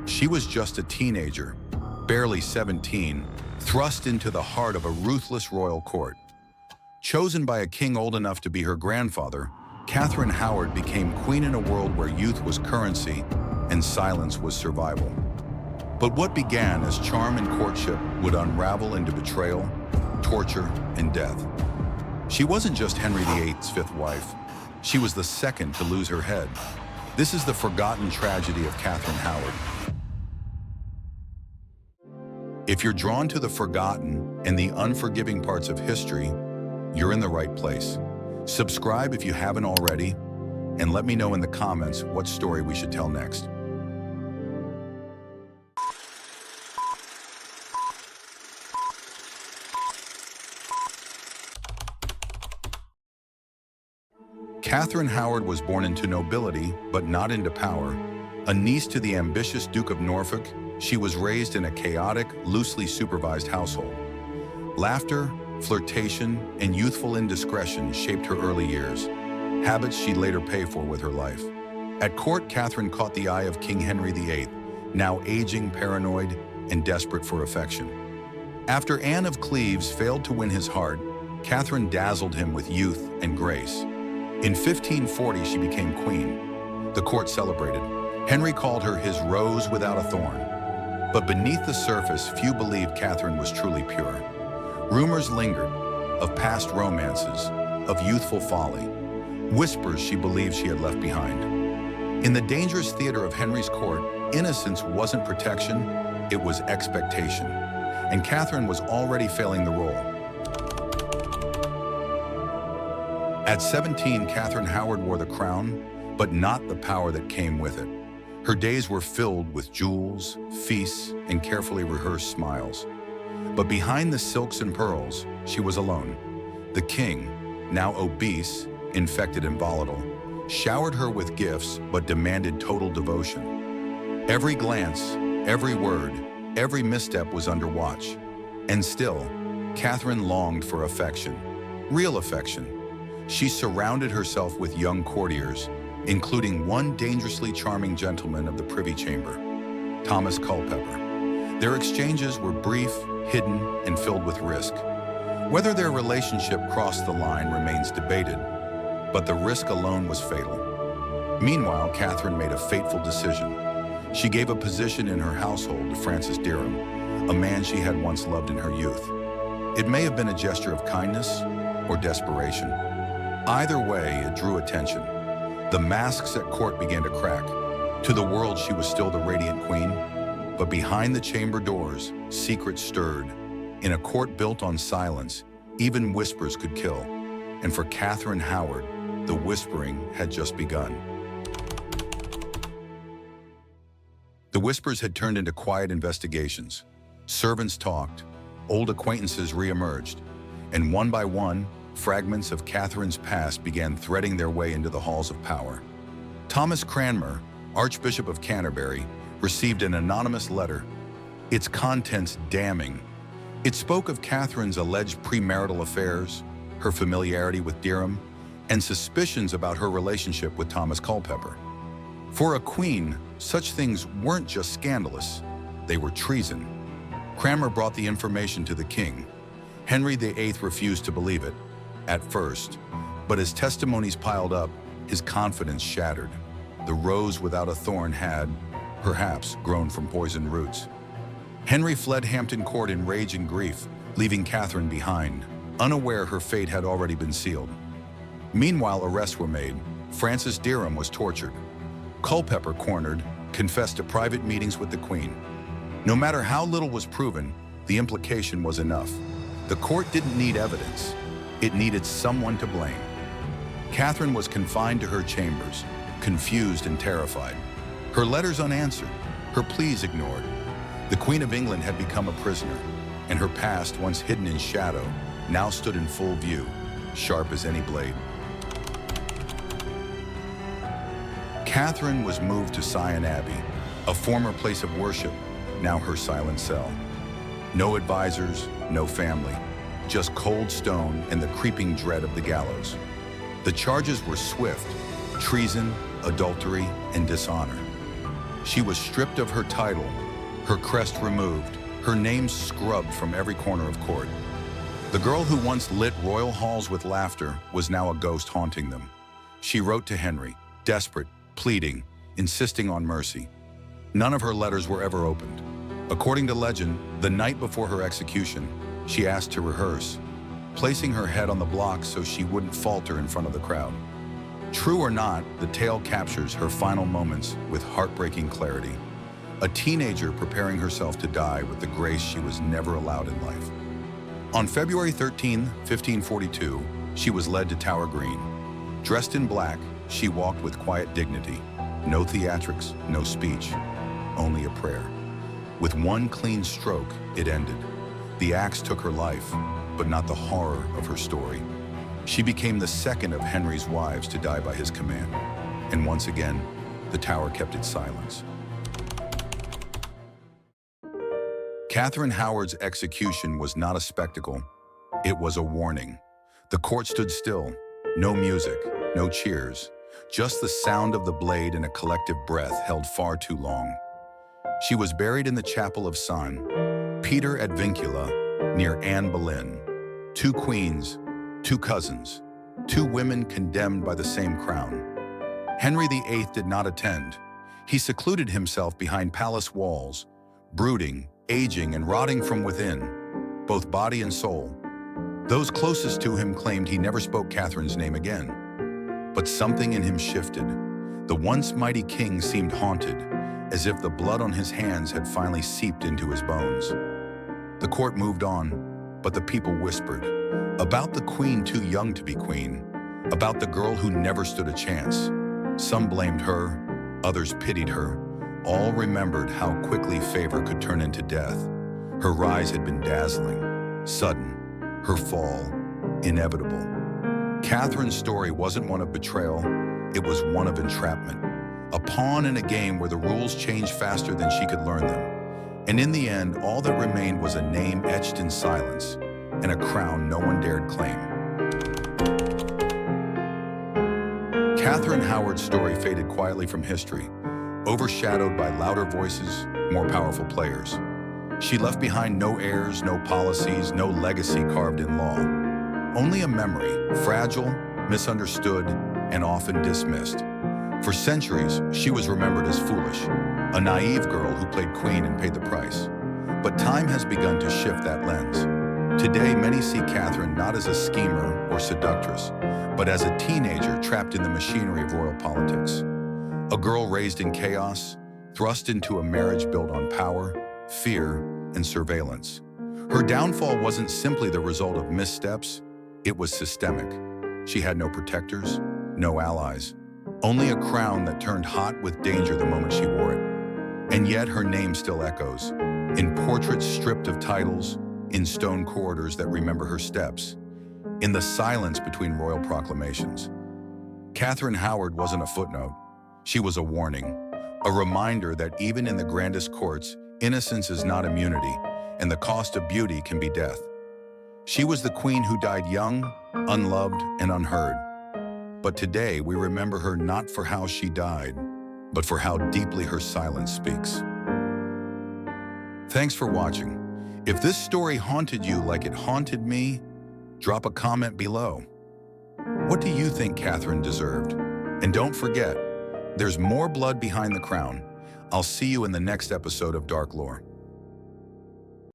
She was just a teenager, barely 17, thrust into the heart of a ruthless royal court. Chosen by a king old enough to be her grandfather, Catherine Howard became queen in a world where youth was currency and silence was survival. But what began as charm and courtship would unravel into betrayal, torture, and death. She wasn't just Henry VIII's fifth wife. She was the second to lose her head. This is the forgotten tragedy of Catherine Howard. If you're drawn to the forgotten and the unforgiving parts of history, you're in the right place. Subscribe if you haven't already, and let me know in the comments what story we should tell next. Catherine Howard was born into nobility, but not into power. A niece to the ambitious Duke of Norfolk, she was raised in a chaotic, loosely supervised household. Laughter, flirtation, and youthful indiscretion shaped her early years, habits she'd later pay for with her life. At court, Catherine caught the eye of King Henry VIII, now aging, paranoid, and desperate for affection. After Anne of Cleves failed to win his heart, Catherine dazzled him with youth and grace. In 1540, she became queen. The court celebrated. Henry called her his rose without a thorn. But beneath the surface, few believed Catherine was truly pure. Rumors lingered of past romances, of youthful folly, whispers she believed she had left behind. In the dangerous theater of Henry's court, innocence wasn't protection, it was expectation. And Catherine was already failing the role. At 17, Catherine Howard wore the crown, but not the power that came with it. Her days were filled with jewels, feasts, and carefully rehearsed smiles. But behind the silks and pearls, she was alone. The king, now obese, infected and volatile, showered her with gifts but demanded total devotion. Every glance, every word, every misstep was under watch. And still, Catherine longed for affection, real affection. She surrounded herself with young courtiers, including one dangerously charming gentleman of the Privy Chamber, Thomas Culpeper. Their exchanges were brief, hidden, and filled with risk. Whether their relationship crossed the line remains debated, but the risk alone was fatal. Meanwhile, Catherine made a fateful decision. She gave a position in her household to Francis Derham, a man she had once loved in her youth. It may have been a gesture of kindness or desperation. Either way, it drew attention. The masks at court began to crack. To the world, she was still the radiant queen, but behind the chamber doors, secrets stirred. In a court built on silence, even whispers could kill. And for Catherine Howard, the whispering had just begun. The whispers had turned into quiet investigations. Servants talked, old acquaintances re-emerged, and one by one, fragments of Catherine's past began threading their way into the halls of power. Thomas Cranmer, Archbishop of Canterbury, received an anonymous letter, its contents damning. It spoke of Catherine's alleged premarital affairs, her familiarity with Derham, and suspicions about her relationship with Thomas Culpeper. For a queen, such things weren't just scandalous, they were treason. Cranmer brought the information to the king. Henry VIII refused to believe it, at first, but as testimonies piled up, his confidence shattered. The rose without a thorn had, perhaps, grown from poisoned roots. Henry fled Hampton Court in rage and grief, leaving Catherine behind, unaware her fate had already been sealed. Meanwhile, arrests were made. Francis Derham was tortured. Culpeper, cornered, confessed to private meetings with the Queen. No matter how little was proven, the implication was enough. The court didn't need evidence. It needed someone to blame. Catherine was confined to her chambers, confused and terrified. Her letters unanswered, her pleas ignored. The Queen of England had become a prisoner, and her past, once hidden in shadow, now stood in full view, sharp as any blade. Catherine was moved to Sion Abbey, a former place of worship, now her silent cell. No advisors, no family, just cold stone and the creeping dread of the gallows. The charges were swift: treason, adultery, and dishonor. She was stripped of her title, her crest removed, her name scrubbed from every corner of court. The girl who once lit royal halls with laughter was now a ghost haunting them. She wrote to Henry, desperate, pleading, insisting on mercy. None of her letters were ever opened. According to legend, the night before her execution, she asked to rehearse, placing her head on the block so she wouldn't falter in front of the crowd. True or not, the tale captures her final moments with heartbreaking clarity. A teenager preparing herself to die with the grace she was never allowed in life. On February 13, 1542, she was led to Tower Green. Dressed in black, she walked with quiet dignity. No theatrics, no speech, only a prayer. With one clean stroke, it ended. The axe took her life, but not the horror of her story. She became the second of Henry's wives to die by his command. And once again, the tower kept its silence. Catherine Howard's execution was not a spectacle. It was a warning. The court stood still. No music, no cheers. Just the sound of the blade and a collective breath held far too long. She was buried in the chapel of St. Peter at Vincula, near Anne Boleyn. Two queens, two cousins, two women condemned by the same crown. Henry VIII did not attend. He secluded himself behind palace walls, brooding, aging, and rotting from within, both body and soul. Those closest to him claimed he never spoke Catherine's name again. But something in him shifted. The once mighty king seemed haunted, as if the blood on his hands had finally seeped into his bones. The court moved on, but the people whispered, about the queen too young to be queen, about the girl who never stood a chance. Some blamed her, others pitied her, all remembered how quickly favor could turn into death. Her rise had been dazzling, sudden, her fall, inevitable. Catherine's story wasn't one of betrayal, it was one of entrapment. A pawn in a game where the rules changed faster than she could learn them. And in the end, all that remained was a name etched in silence and a crown no one dared claim. Catherine Howard's story faded quietly from history, overshadowed by louder voices, more powerful players. She left behind no heirs, no policies, no legacy carved in law. Only a memory, fragile, misunderstood, and often dismissed. For centuries, she was remembered as foolish, a naive girl who played queen and paid the price. But time has begun to shift that lens. Today, many see Catherine not as a schemer or seductress, but as a teenager trapped in the machinery of royal politics. A girl raised in chaos, thrust into a marriage built on power, fear, and surveillance. Her downfall wasn't simply the result of missteps, it was systemic. She had no protectors, no allies, only a crown that turned hot with danger the moment she wore it. And yet her name still echoes, in portraits stripped of titles, in stone corridors that remember her steps, in the silence between royal proclamations. Catherine Howard wasn't a footnote. She was a warning, a reminder that even in the grandest courts, innocence is not immunity, and the cost of beauty can be death. She was the queen who died young, unloved, and unheard. But today, we remember her not for how she died, but for how deeply her silence speaks. Thanks for watching. If this story haunted you like it haunted me, drop a comment below. What do you think Catherine deserved? And don't forget, there's more blood behind the crown. I'll see you in the next episode of Dark Lore.